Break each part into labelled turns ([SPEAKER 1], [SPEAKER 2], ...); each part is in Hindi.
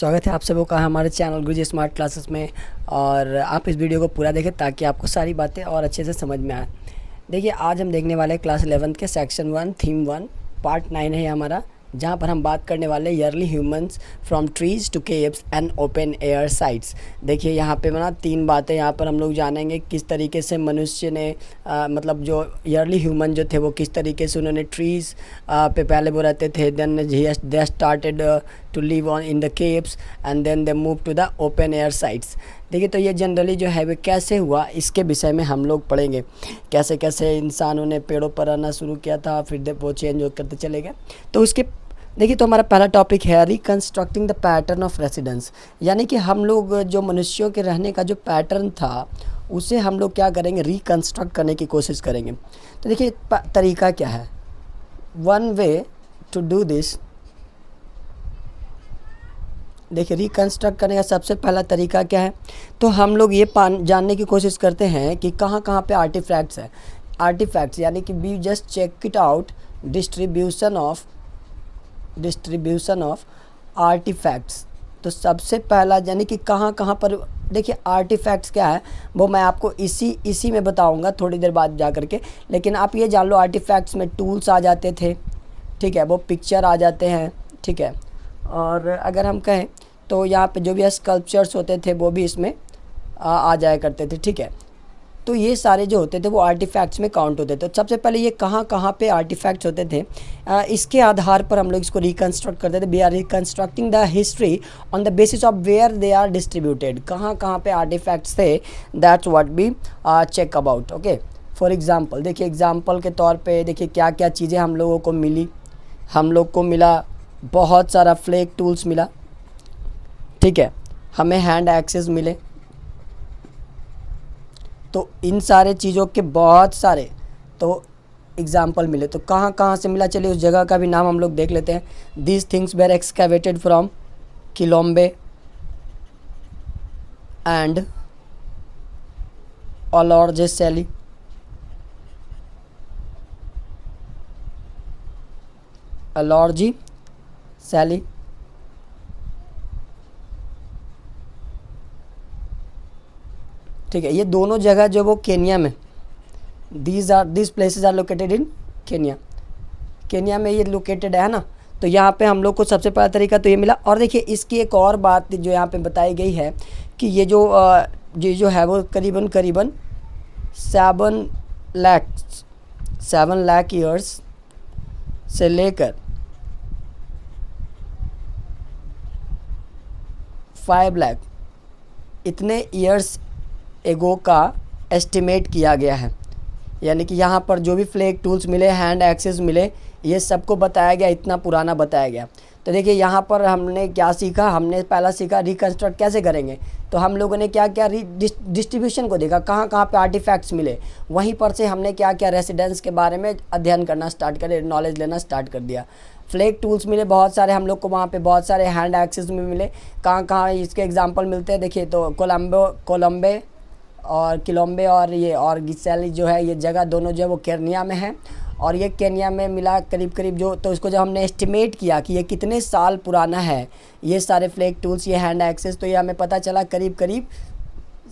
[SPEAKER 1] स्वागत है आप सबों का हमारे चैनल गुरुजी स्मार्ट क्लासेस में। और आप इस वीडियो को पूरा देखें ताकि आपको सारी बातें और अच्छे से समझ में आए। देखिए, आज हम देखने वाले हैं क्लास 11 के सेक्शन 1 थीम 1 पार्ट 9 है हमारा, जहाँ पर हम बात करने वाले early humans from trees to caves and open air sites. देखिए यहाँ पे ना 3 बातें यहाँ पर हम लोग जानेंगे किस तरीके से मनुष्य ने मतलब जो ईयरली ह्यूमन जो थे वो किस तरीके से उन्होंने ट्रीज़ पे पहले वो रहते थे, then they started to live on in the caves and then they move to the open air sites. देखिए, तो ये जनरली जो है वो कैसे हुआ इसके विषय में हम लोग पढ़ेंगे, कैसे कैसे इंसानों ने पेड़ों पर रहना शुरू किया था, फिर वो चेंज करते चले गए। तो उसके देखिए, तो हमारा पहला टॉपिक है reconstructing the pattern of residence, यानी कि हम लोग जो मनुष्यों के रहने का जो पैटर्न था उसे हम लोग क्या करेंगे, रिकंस्ट्रक्ट करने की कोशिश करेंगे। तो देखिए तरीका क्या है, one way to do this. देखिए, रिकंस्ट्रक्ट करने का सबसे पहला तरीका क्या है, तो हम लोग ये जानने की कोशिश करते हैं कि कहाँ कहाँ पे आर्टिफैक्ट्स है। आर्टिफैक्ट्स यानी कि we just check it out distribution of artefacts. तो सबसे पहला यानी कि कहाँ कहाँ पर, देखिए आर्टिफैक्ट्स क्या है वो मैं आपको इसी में बताऊंगा थोड़ी देर बाद जा कर के। लेकिन आप ये जान लो, आर्टिफैक्ट्स में टूल्स आ जाते थे, ठीक है, वो पिक्चर आ जाते हैं, ठीक है। और अगर हम कहें तो यहाँ पे जो भी स्कल्पचर्स होते थे वो भी इसमें आ जाया करते थे, ठीक है। तो ये सारे जो होते थे वो आर्टिफैक्ट्स में काउंट होते थे। तो सबसे पहले ये कहाँ कहाँ पे आर्टिफैक्ट्स होते थे, इसके आधार पर हम लोग इसको रिकंस्ट्रक्ट करते थे। We are reconstructing the history on the basis of where they are distributed, कहाँ कहाँ पे आर्टिफैक्ट्स थे, that's what we check about. Okay, for example देखिए, एग्जांपल के तौर पे देखिए क्या क्या चीज़ें हम लोगों को मिली। हम लोग को मिला बहुत सारा फ्लैग टूल्स मिला, ठीक है, हमें हैंड एक्सेस मिले। तो इन सारे चीज़ों के बहुत सारे तो एग्जाम्पल मिले। तो कहाँ कहाँ से मिला, चलिए उस जगह का भी नाम हम लोग देख लेते हैं। These things were excavated from Kilombe and Olorgesailie. Olorgesailie, ठीक है। ये दोनों जगह जो वो केन्या में, this places are located in Kenya में ये लोकेटेड है ना। तो यहाँ पे हम लोग को सबसे पहला तरीका तो ये मिला। और देखिए इसकी एक और बात जो यहाँ पे बताई गई है कि ये जो है वो करीबन 7 लाख ईयर्स से लेकर 5 लाख इतने ईयर्स एगो का एस्टिमेट किया गया है। यानी कि यहाँ पर जो भी फ्लैग टूल्स मिले, हैंड एक्सेस मिले, ये सबको बताया गया, इतना पुराना बताया गया। तो देखिए यहाँ पर हमने क्या सीखा, हमने पहला सीखा रिकंस्ट्रक्ट कैसे करेंगे। तो हम लोगों ने क्या क्या डिस्ट्रीब्यूशन को देखा, कहाँ कहाँ पे आर्टिफैक्ट्स मिले, वहीं पर से हमने क्या क्या रेसिडेंस के बारे में अध्ययन करना स्टार्ट करे, नॉलेज लेना स्टार्ट कर दिया। फ्लैग टूल्स मिले बहुत सारे हम लोग को, वहाँ पे बहुत सारे हैंड एक्सेस में मिले। कहाँ कहाँ इसके एग्जांपल मिलते हैं, देखिए तो किलोम्बे और ये और गिसेली जो है, ये जगह दोनों जो है वो केन्या में है। और ये केन्या में मिला करीब जो, तो इसको जब हमने एस्टिमेट किया कि ये कितने साल पुराना है ये सारे फ्लैग टूल्स, ये हैंड एक्सेस, तो ये हमें पता चला करीब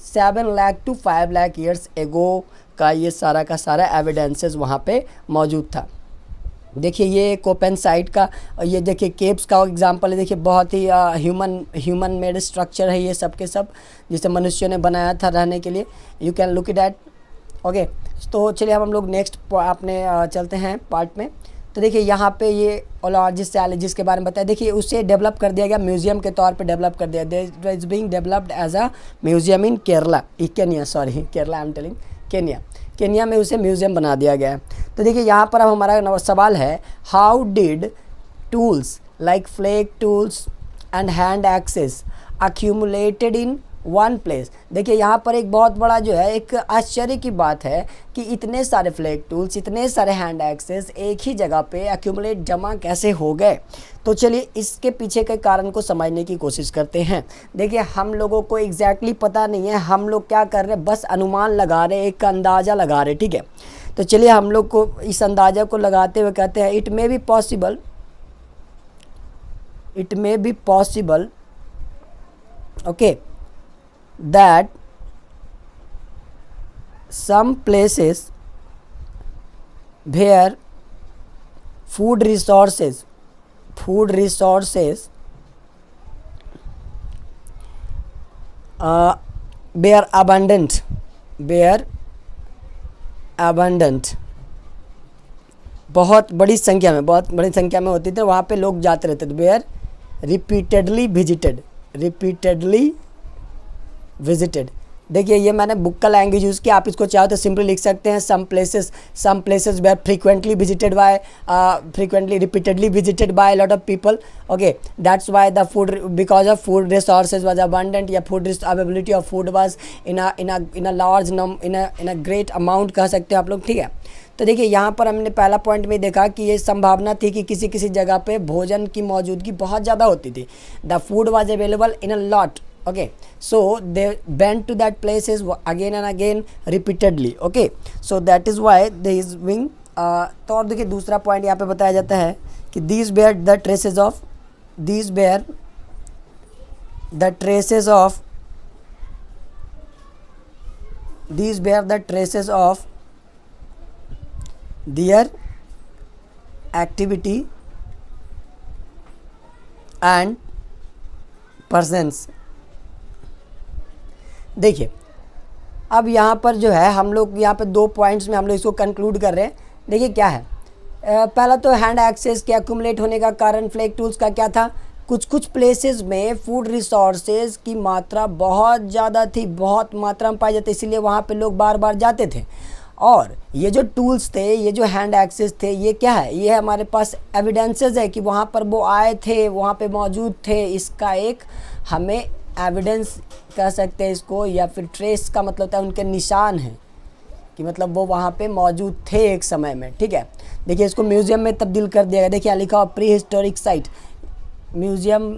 [SPEAKER 1] 7 lakh to 5 lakh years ago का ये सारा का सारा एविडेंसेस वहाँ पे मौजूद था। देखिए ये कोपेन साइट का, ये देखिए केव्स का एग्जांपल है। देखिए बहुत ही ह्यूमन मेड स्ट्रक्चर है ये सब के सब, जिसे मनुष्यों ने बनाया था रहने के लिए। You can look it at. Okay, तो चलिए अब हम लोग नेक्स्ट अपने चलते हैं पार्ट में। तो देखिए यहाँ पे ये ओलॉर्जी सैली जिसके बारे में बताया, देखिए उसे डेवलप कर दिया गया, म्यूजियम के तौर पे डेवलप कर दिया। It is being developed as a museum in Kerala I am telling Kenya में उसे म्यूज़ियम बना दिया गया है। तो देखिए यहाँ पर अब हमारा सवाल है, how did tools like flake tools and hand axes accumulated in one place. देखिए यहाँ पर एक बहुत बड़ा जो है एक आश्चर्य की बात है कि इतने सारे फ्लैग टूल्स, इतने सारे हैंड एक्सेस एक ही जगह पे एक्यूमुलेट जमा कैसे हो गए। तो चलिए इसके पीछे के कारण को समझने की कोशिश करते हैं। देखिए हम लोगों को एग्जैक्टली पता नहीं है, हम लोग क्या कर रहे हैं, बस अनुमान लगा रहे, एक अंदाज़ा लगा रहे, ठीक है। तो चलिए हम लोग को इस अंदाज़ा को लगाते हुए कहते हैं it may be possible okay, that some places where food resources were abundant बहुत बड़ी संख्या में होती थी, वहाँ पे लोग जाते रहते थे। Where repeatedly visited. देखिए ये मैंने बुक का लैंग्वेज यूज़ किया, आप इसको चाहो तो सिंपली लिख सकते हैं some places where frequently repeatedly visited by lot of people. Okay, that's why the food, because of food resources was abundant, या food availability of food was in a large in a great amount कह सकते हो आप लोग, ठीक है। तो देखिए यहाँ पर हमने पहला पॉइंट में देखा कि ये संभावना थी कि किसी किसी जगह पे भोजन की मौजूदगी बहुत ज़्यादा होती थी। The food was available in a lot, okay, so they went to that places again and again repeatedly, okay, so that is why there is wing। तो और देखिए दूसरा पॉइंट यहाँ पे बताया जाता है कि these bear the traces of their activity and presence। देखिए अब यहाँ पर जो है हम लोग यहाँ पे 2 पॉइंट्स में हम लोग इसको कंक्लूड कर रहे हैं। देखिए क्या है, पहला तो हैंड एक्सेस के एक्यूमुलेट होने का कारण फ्लैग टूल्स का क्या था, कुछ प्लेसेस में फूड रिसोर्सेज की मात्रा बहुत ज़्यादा थी, बहुत मात्रा में पाई जाती, इसीलिए वहाँ पे लोग बार बार जाते थे। और ये जो टूल्स थे, ये जो हैंड एक्सेस थे, ये क्या है, ये हमारे पास एविडेंसेस है कि वहाँ पर वो आए थे, वहाँ पे मौजूद थे। इसका एक हमें एविडेंस कह सकते हैं इसको, या फिर ट्रेस का मतलब होता है उनके निशान हैं कि मतलब वो वहाँ पे मौजूद थे एक समय में, ठीक है। देखिए इसको म्यूज़ियम में तब्दील कर दिया गया। देखिए लिखा हुआ prehistoric site museum,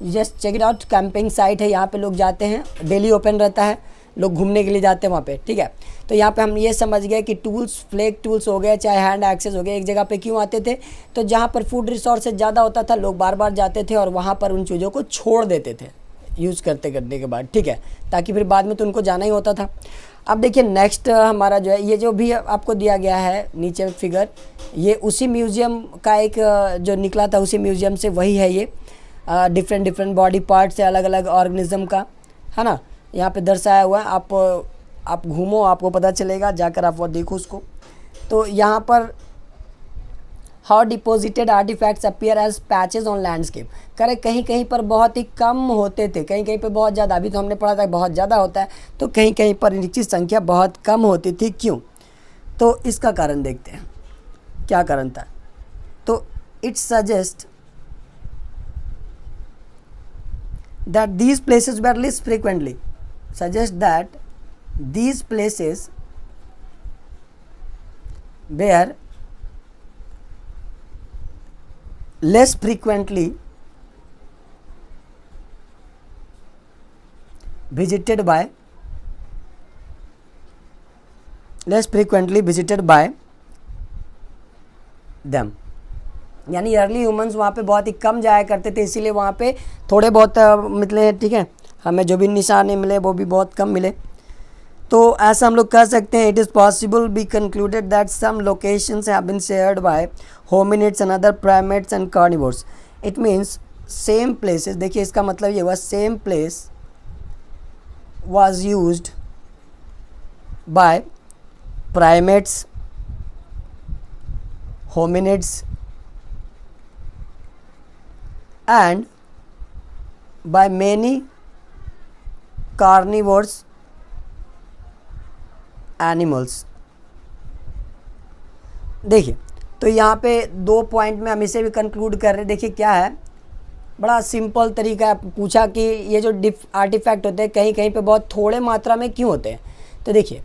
[SPEAKER 1] just check it out, camping site है, यहाँ पे लोग जाते हैं, डेली ओपन रहता है, लोग घूमने के लिए जाते हैं वहाँ पे, ठीक है। तो यहाँ पे हम ये समझ गए कि टूल्स, फ्लैग टूल्स हो गए चाहे हैंड एक्सेस हो गए, एक जगह पे क्यों आते थे, तो जहाँ पर फूड रिसोर्सेज ज़्यादा होता था लोग बार बार जाते थे और वहाँ पर उन चीज़ों को छोड़ देते थे यूज़ करने के बाद, ठीक है, ताकि फिर बाद में तो उनको जाना ही होता था। अब देखिए नेक्स्ट हमारा जो है, ये जो भी आपको दिया गया है नीचे फिगर, ये उसी म्यूज़ियम का एक जो निकला था उसी म्यूज़ियम से वही है। ये डिफरेंट बॉडी पार्ट्स है अलग अलग ऑर्गेनिज्म का, है ना, यहाँ पे दर्शाया हुआ है। आप घूमो, आपको पता चलेगा, जाकर आप वो देखो उसको। तो यहाँ पर how deposited artefacts appear as patches on landscape, करे कहीं कहीं पर बहुत ही कम होते थे, कहीं कहीं पर बहुत ज़्यादा। अभी तो हमने पढ़ा था बहुत ज़्यादा होता है, तो कहीं कहीं पर इनकी संख्या बहुत कम होती थी। क्यों? तो इसका कारण देखते हैं क्या कारण था। तो it suggest that these places were list frequently, suggest that these places were less frequently visited by them। यानी अर्ली ह्यूमंस वहाँ पे बहुत ही कम जाया करते थे, इसीलिए वहाँ पे थोड़े बहुत मिले, ठीक है, हमें जो भी निशाने मिले वो भी बहुत कम मिले। तो ऐसा हम लोग कह सकते हैं, it is possible be concluded that some locations have been shared by hominids and other primates and carnivores. It means same places, देखिए इसका मतलब ये हुआ same place was used by primates, hominids and by many carnivores animals। देखिए तो यहाँ पे 2 पॉइंट में हम इसे भी कंक्लूड कर रहे हैं। देखिए क्या है, बड़ा सिंपल तरीका है। पूछा कि ये जो आर्टिफैक्ट होते हैं कहीं कहीं पे बहुत थोड़े मात्रा में क्यों होते हैं, तो देखिए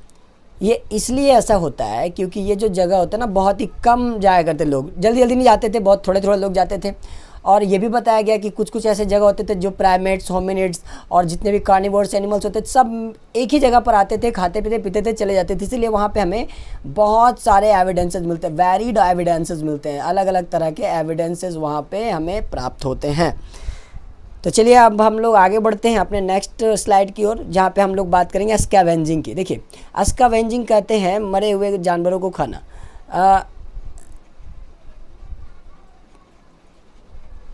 [SPEAKER 1] ये इसलिए ऐसा होता है क्योंकि ये जो जगह होता है ना, बहुत ही कम जाया करते लोग, जल्दी जल्दी नहीं जाते थे, बहुत थोड़े थोड़े लोग जाते थे। और ये भी बताया गया कि कुछ ऐसे जगह होते थे जो प्राइमेट्स, होमिनिड्स और जितने भी कार्निवोर्स एनिमल्स होते थे सब एक ही जगह पर आते थे, खाते पीते थे, चले जाते थे। इसीलिए वहाँ पे हमें बहुत सारे एविडेंसेस मिलते हैं, वैरिड एविडेंसेस मिलते हैं, अलग अलग तरह के एविडेंसेस वहाँ पे हमें प्राप्त होते हैं। तो चलिए अब हम लोग आगे बढ़ते हैं अपने नेक्स्ट स्लाइड की ओर, जहाँ पे हम लोग बात करेंगे स्कैवेंजिंग की। देखिए स्कैवेंजिंग कहते हैं मरे हुए जानवरों को खाना।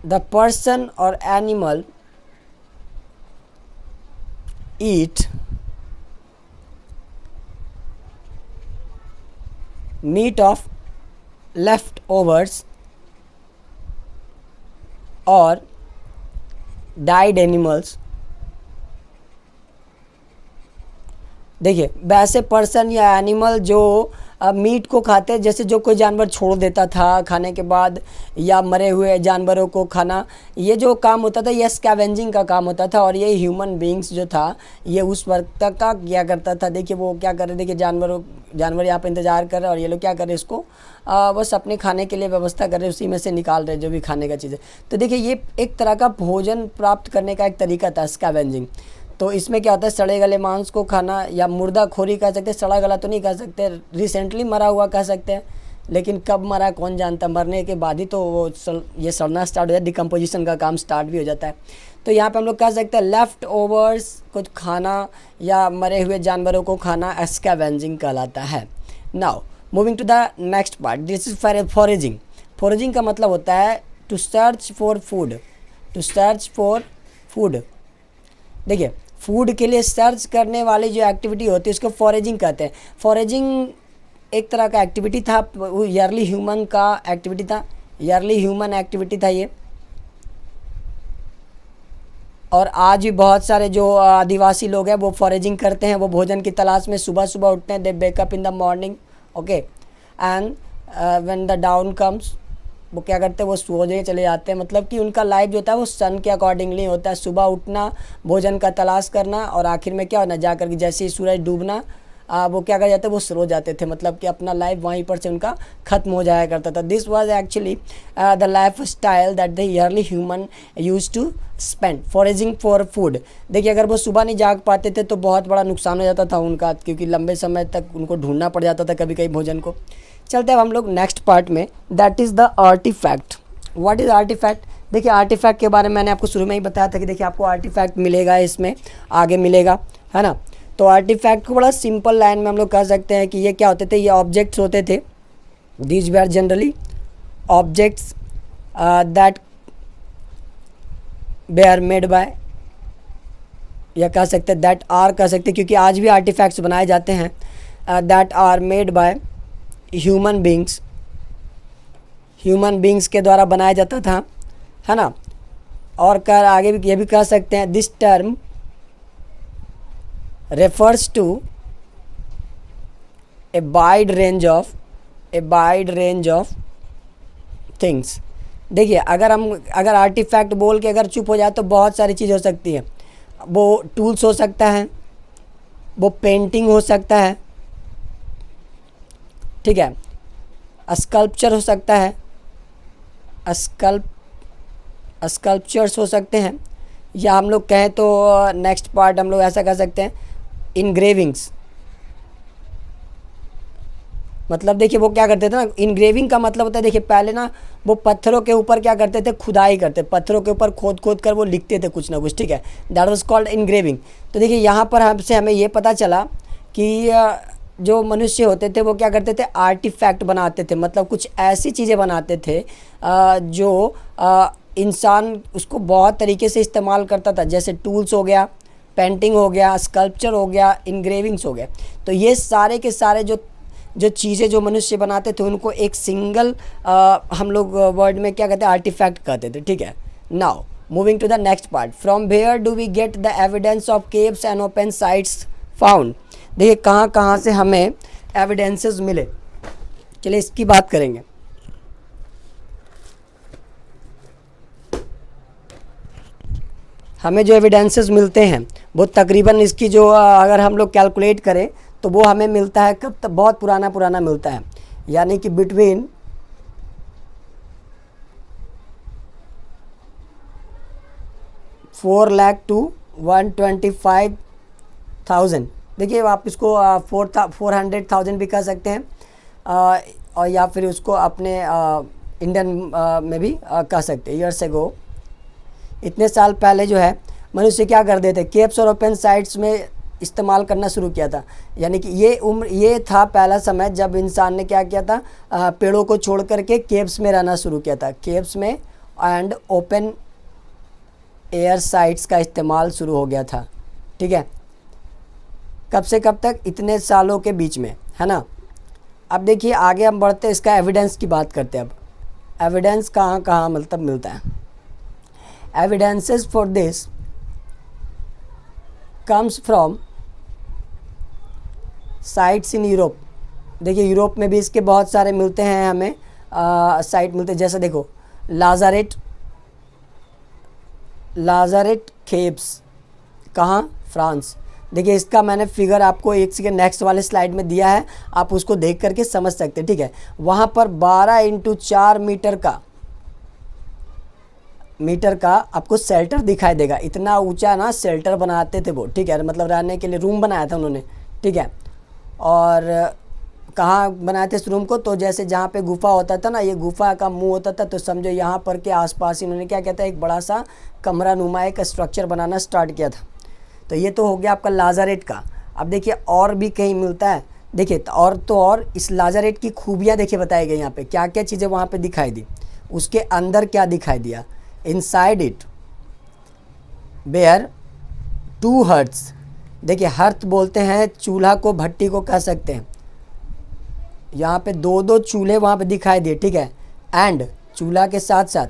[SPEAKER 1] द पर्सन और animal eat meat of leftovers or died animals। देखिए वैसे पर्सन या एनिमल जो मीट को खाते हैं, जैसे जो कोई जानवर छोड़ देता था खाने के बाद या मरे हुए जानवरों को खाना, ये जो काम होता था ये स्कैवेंजिंग का काम होता था। और ये ह्यूमन बींग्स जो था ये उस वक्त तक का किया करता था। देखिए वो क्या कर रहे, देखिए जानवर यहाँ पे इंतज़ार कर रहे हैं और ये लोग क्या कर रहे हैं, इसको बस अपने खाने के लिए व्यवस्था कर रहे हैं, उसी में से निकाल रहे हैं जो भी खाने का चीज़ है। तो देखिए ये एक तरह का भोजन प्राप्त करने का एक तरीका था स्कैवेंजिंग। तो इसमें क्या होता है, सड़े गले मांस को खाना या मुर्दा खोरी कह सकते हैं, सड़ा गला तो नहीं कह सकते, रिसेंटली मरा हुआ कह सकते हैं, लेकिन कब मरा कौन जानता, मरने के बाद ही तो वो ये सड़ना स्टार्ट हो जाता है, डिकम्पोजिशन का काम स्टार्ट भी हो जाता है। तो यहाँ पे हम लोग कह सकते हैं लेफ़्ट ओवर्स कुछ खाना या मरे हुए जानवरों को खाना स्कैवेंजिंग कहलाता है। Now moving to the next part, this is foraging. Foraging का मतलब होता है to search for food, to search for food. देखिए फूड के लिए सर्च करने वाली जो एक्टिविटी होती है उसको फॉरेजिंग कहते हैं। फॉरेजिंग एक तरह का एक्टिविटी था, वो ईयरली ह्यूमन का एक्टिविटी था, ईयरली ह्यूमन एक्टिविटी था ये। और आज भी बहुत सारे जो आदिवासी लोग हैं वो फॉरेजिंग करते हैं, वो भोजन की तलाश में सुबह सुबह उठते हैं, they wake up in the morning, okay, and when the dawn comes वो क्या करते हैं, वो सोने चले जाते हैं। मतलब कि उनका लाइफ जो होता है वो सन के अकॉर्डिंगली होता है, सुबह उठना, भोजन का तलाश करना और आखिर में क्या होना, जा कर के जैसे ही सूरज डूबना वो क्या कर जाते, वो सो जाते थे। मतलब कि अपना लाइफ वहीं पर से उनका ख़त्म हो जाया करता था। This was actually the lifestyle that the early human use to spend foraging for food. देखिए अगर वो सुबह नहीं जाग पाते थे तो बहुत बड़ा नुकसान हो जाता था उनका, क्योंकि लंबे समय तक उनको ढूंढना पड़ जाता था कभी कभी भोजन को। चलते हैं अब हम लोग नेक्स्ट पार्ट में, that is the artefact. What is artefact? देखिए आर्टिफैक्ट के बारे में मैंने आपको शुरू में ही बताया था कि देखिए आपको आर्टिफैक्ट मिलेगा, इसमें आगे मिलेगा, है ना। तो आर्टिफैक्ट को बड़ा सिंपल लाइन में हम लोग कह सकते हैं कि ये क्या होते थे, ये ऑब्जेक्ट्स होते थे। These they are generally objects that they are made by, या कह सकते हैं दैट आर कह सकते हैं, क्योंकि आज भी आर्टिफैक्ट्स बनाए जाते हैं, that are made by human beings, human beings के द्वारा बनाया जाता था, है ना। और कर आगे भी ये भी कह सकते हैं, this term refers to a wide range of things। देखिए अगर आर्टिफैक्ट बोल के अगर चुप हो जाए तो बहुत सारी चीज़ हो सकती है। वो टूल्स हो सकता है, वो पेंटिंग हो सकता है, ठीक है, स्कल्पचर हो सकता है, स्कल्पचर्स हो सकते हैं, या हम लोग कहें तो नेक्स्ट पार्ट हम लोग ऐसा कह सकते हैं इनग्रेविंग्स। मतलब देखिए वो क्या करते थे ना, इनग्रेविंग का मतलब होता है, देखिए पहले ना वो पत्थरों के ऊपर क्या करते थे, खुदाई करते, पत्थरों के ऊपर खोद कर वो लिखते थे कुछ ना कुछ, ठीक है, दैट वाज कॉल्ड इनग्रेविंग। तो देखिए यहाँ पर हमसे हमें ये पता चला कि जो मनुष्य होते थे वो क्या करते थे, आर्टिफैक्ट बनाते थे। मतलब कुछ ऐसी चीज़ें बनाते थे जो इंसान उसको बहुत तरीके से इस्तेमाल करता था, जैसे टूल्स हो गया, पेंटिंग हो गया, स्कल्पचर हो गया, इनग्रेविंग्स हो गया। तो ये सारे के सारे जो चीज़ें जो मनुष्य बनाते थे उनको एक सिंगल हम लोग वर्ड में क्या कहते हैं, आर्टिफैक्ट कहते थे, ठीक है। Now moving to the next part, from where do we get the evidence of caves and open sites found. देखिए कहाँ कहाँ से हमें एविडेंसेस मिले, चलिए इसकी बात करेंगे। हमें जो एविडेंसेस मिलते हैं वो तकरीबन इसकी जो अगर हम लोग कैलकुलेट करें तो वो हमें मिलता है कब तक, बहुत पुराना मिलता है, यानी कि बिटवीन 4 लाख टू 125,000। देखिए आप इसको 400,000 भी कह सकते हैं, और या फिर उसको अपने इंडियन में भी कह सकते हैं। ईयर्स एगो इतने साल पहले जो है मनुष्य क्या कर देते, केव्स और ओपन साइट्स में इस्तेमाल करना शुरू किया था। यानी कि ये था पहला समय जब इंसान ने क्या किया था, पेड़ों को छोड़ करके केव्स में रहना शुरू किया था। केव्स में एंड ओपन एयर साइट्स का इस्तेमाल शुरू हो गया था। ठीक है, कब से कब तक, इतने सालों के बीच में, है ना। अब देखिए आगे हम बढ़ते हैं, इसका एविडेंस की बात करते हैं। अब एविडेंस कहाँ कहाँ मतलब मिलता है। Evidences for this comes from sites in Europe. देखिए यूरोप में भी इसके बहुत सारे मिलते हैं हमें, साइट मिलते हैं। जैसे देखो लाजारेट केव्स, कहाँ, फ्रांस। देखिए इसका मैंने फिगर आपको एक सेकेंड नेक्स्ट वाले स्लाइड में दिया है, आप उसको देख करके समझ सकते हैं। ठीक है, वहाँ पर 12x4 मीटर का आपको शेल्टर दिखाई देगा। इतना ऊंचा ना शेल्टर बनाते थे वो। ठीक है, मतलब रहने के लिए रूम बनाया था उन्होंने। ठीक है, और कहाँ बनाए थे इस रूम को, तो जैसे जहाँ पे गुफा होता था ना, ये गुफा का मुंह होता था, तो समझो यहाँ पर के आसपास इन्होंने क्या कहता है, एक बड़ा सा कमरा नुमा एक स्ट्रक्चर बनाना स्टार्ट किया था। तो ये तो हो गया आपका लाजारेट का। अब देखिए और भी कहीं मिलता है। देखिए और इस लाजारेट की खूबियाँ देखिए बताई गई यहाँ पे, क्या क्या चीज़ें वहाँ पे दिखाई दी, उसके अंदर क्या दिखाई दिया। Inside it bear 2 hearths. देखिए हर्थ बोलते हैं चूल्हा को, भट्टी को कह सकते हैं। यहाँ पे 2 चूल्हे वहाँ पे दिखाई दिए। ठीक है, एंड चूल्हा के साथ साथ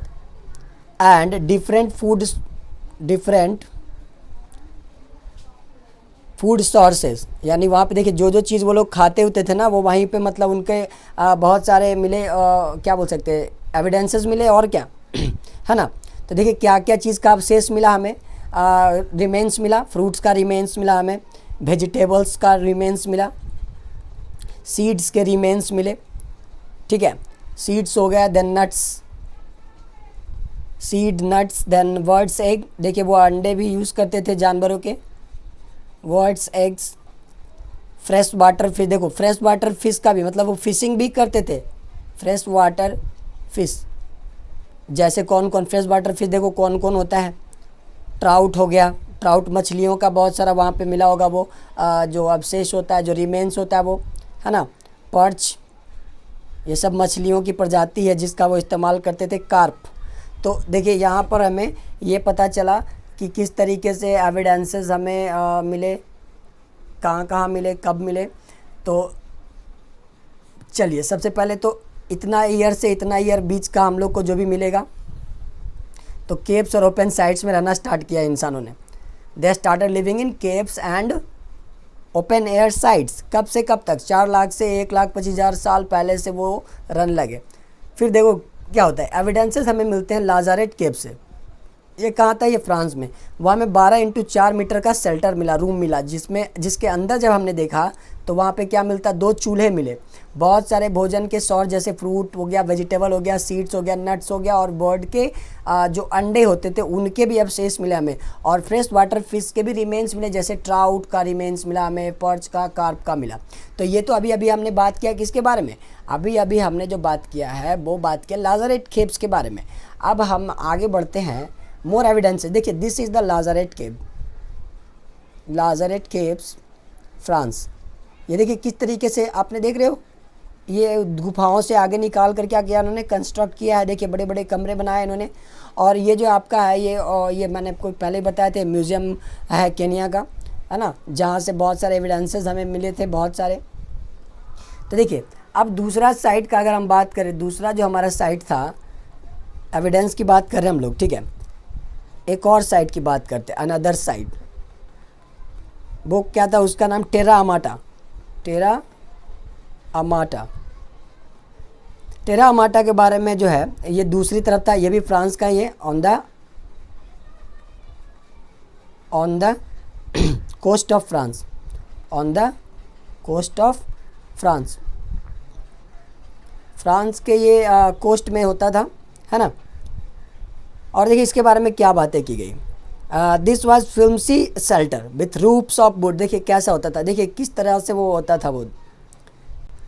[SPEAKER 1] एंड डिफरेंट फूड सोर्सेज। यानी वहाँ पे देखिए जो चीज़ वो लोग खाते होते थे ना, वो वहीं पे मतलब उनके बहुत सारे मिले, क्या बोल सकते हैं, एविडेंसेस मिले और क्या है ना। तो देखिए क्या क्या चीज़ का अवशेष मिला हमें, रिमेन्स मिला, फ्रूट्स का रिमेन्स मिला हमें, वेजिटेबल्स का रिमेन्स मिला, सीड्स के रिमेन्स मिले। ठीक है, सीड्स हो गया, then nuts, then birds egg. देखिए वो अंडे भी यूज़ करते थे जानवरों के, birds eggs. Fresh water fish, देखो फ्रेश वाटर फिश का भी मतलब वो फिशिंग भी करते थे, फ्रेश वाटर फिश। जैसे कौन कौन फ्रेश वाटर फिश देखो कौन कौन होता है, ट्राउट हो गया, ट्राउट मछलियों का बहुत सारा वहाँ पे मिला होगा, वो जो अवशेष होता है, जो रिमेन्स होता है वो, है ना। पर्च, ये सब मछलियों की प्रजाति है जिसका वो इस्तेमाल करते थे, कार्प। तो देखिए यहाँ पर हमें ये पता चला कि किस तरीके से एविडेंसेस हमें मिले, कहाँ कहाँ मिले, कब मिले। तो चलिए सबसे पहले तो इतना ईयर से इतना ईयर बीच का हम लोग को जो भी मिलेगा, तो केव्स और ओपन साइट्स में रहना स्टार्ट किया इंसानों ने। They started living in caves and open air sites. कब से कब तक, 4 लाख से 1,25,000 साल पहले से वो रन लगे। फिर देखो क्या होता है, एविडेंसेस हमें मिलते हैं लाजारेट केव से। ये कहाँ था, ये फ्रांस में। वहाँ में 12x4 मीटर का शेल्टर मिला, रूम मिला, जिसके अंदर जब हमने देखा तो वहाँ पे क्या मिलता, 2 चूल्हे मिले, बहुत सारे भोजन के सोर्स जैसे फ्रूट हो गया, वेजिटेबल हो गया, सीड्स हो गया, नट्स हो गया, और बर्ड के जो अंडे होते थे उनके भी अवशेष मिले हमें, और फ्रेश वाटर फिश के भी रिमेन्स मिले, जैसे ट्राउट का रिमेन्स मिला हमें, पर्च का, कार्प का मिला। तो ये तो अभी अभी हमने बात किया किसके बारे में, अभी अभी हमने जो बात किया है वो बात किया लाजारेट केव्स के बारे में। अब हम आगे बढ़ते हैं, मोर एविडेंस। देखिए this is the Lazaret cave, Lazaret caves France. ये देखिए किस तरीके से आपने देख रहे हो, ये गुफाओं से आगे निकाल कर क्या किया उन्होंने, कंस्ट्रक्ट किया है। देखिए बड़े बड़े कमरे बनाए इन्होंने। और ये जो आपका है ये मैंने आपको पहले ही बताया थे, म्यूज़ियम है केनिया का, है ना, जहाँ से बहुत सारे एविडेंसेस हमें मिले थे, बहुत सारे। तो देखिए अब दूसरा साइट का अगर हम बात करें, दूसरा जो हमारा साइट था, एविडेंस की बात कर रहे हैं हम लोग, ठीक है। एक और साइट की बात करते हैं, अनदर साइट। वो क्या था, उसका नाम टेरा अमाटा, टेरा अमाटा। टेरा अमाटा के बारे में जो है ये दूसरी तरफ था, ये भी फ्रांस का ही है, on the coast of France, on the coast of France. France के ये कोस्ट में होता था, है ना। और देखिए इसके बारे में क्या बातें की गई, this was flimsy shelter with roofs of wood. देखिए कैसा होता था, देखिए किस तरह से वो होता था वो,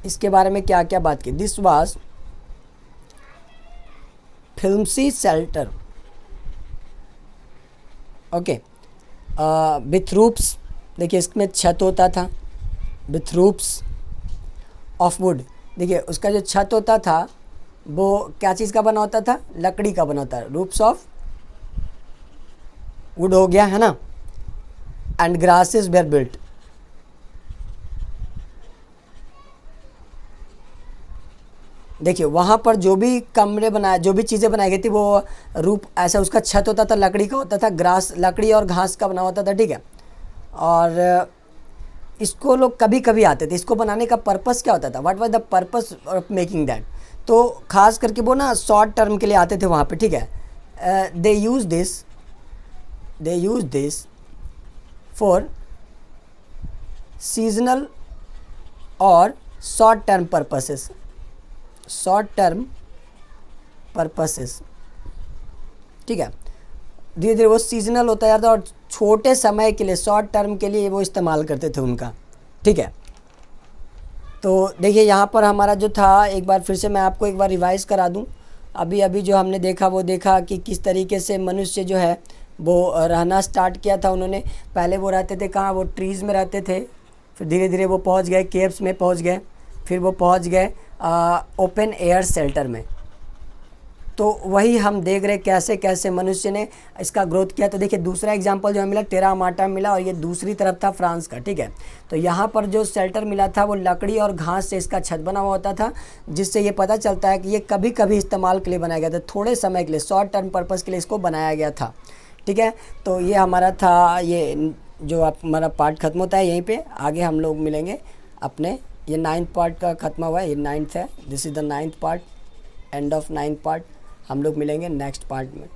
[SPEAKER 1] इसके बारे में क्या क्या बात की। This was flimsy shelter okay. With roofs, देखिए इसमें छत होता था, विथ रूप्स ऑफ वुड। देखिए उसका जो छत होता था वो क्या चीज़ का बना होता था, लकड़ी का बना होता है, रूप्स ऑफ वुड हो गया है ना। एंड ग्रासेस वेयर बिल्ट, देखिए वहाँ पर जो भी कमरे बनाए, जो भी चीज़ें बनाई गई थी वो रूप ऐसा, उसका छत होता था लकड़ी का होता था, ग्रास लकड़ी और घास का बना होता था, ठीक है। और इसको लोग कभी कभी आते थे, इसको बनाने का पर्पस क्या होता था, what was the purpose of making that. तो खास करके वो ना शॉर्ट टर्म के लिए आते थे वहाँ पे, ठीक है। दे यूज दिस फॉर सीजनल और short term purposes, short term purposes, ठीक है। धीरे धीरे वो सीजनल होता जाता और छोटे समय के लिए, शॉर्ट टर्म के लिए वो इस्तेमाल करते थे उनका, ठीक है। तो देखिए यहाँ पर हमारा जो था, एक बार फिर से मैं आपको एक बार रिवाइज़ करा दूँ। अभी अभी जो हमने देखा वो देखा कि किस तरीके से मनुष्य जो है वो रहना स्टार्ट किया था उन्होंने। पहले वो रहते थे कहाँ, वो ट्रीज़ में रहते थे, फिर धीरे धीरे वो पहुँच गए केव्स में पहुँच गए, फिर वो पहुँच गए ओपन एयर शेल्टर में। तो वही हम देख रहे कैसे कैसे मनुष्य ने इसका ग्रोथ किया। तो देखिए दूसरा एग्जांपल जो हमें मिला टेरा माटा मिला, और ये दूसरी तरफ था फ्रांस का, ठीक है। तो यहाँ पर जो शेल्टर मिला था वो लकड़ी और घास से इसका छत बना हुआ होता था, जिससे ये पता चलता है कि ये कभी कभी इस्तेमाल के लिए बनाया गया था, थोड़े समय के लिए, शॉर्ट टर्म पर्पज़ के लिए इसको बनाया गया था, ठीक है। तो ये हमारा था, ये जो आप हमारा पार्ट ख़त्म होता है यहीं पर। आगे हम लोग मिलेंगे अपने, ये 9th पार्ट का ख़त्म हुआ है, ये 9th है, this is the 9th part, end of 9th part. हम लोग मिलेंगे नेक्स्ट पार्ट में।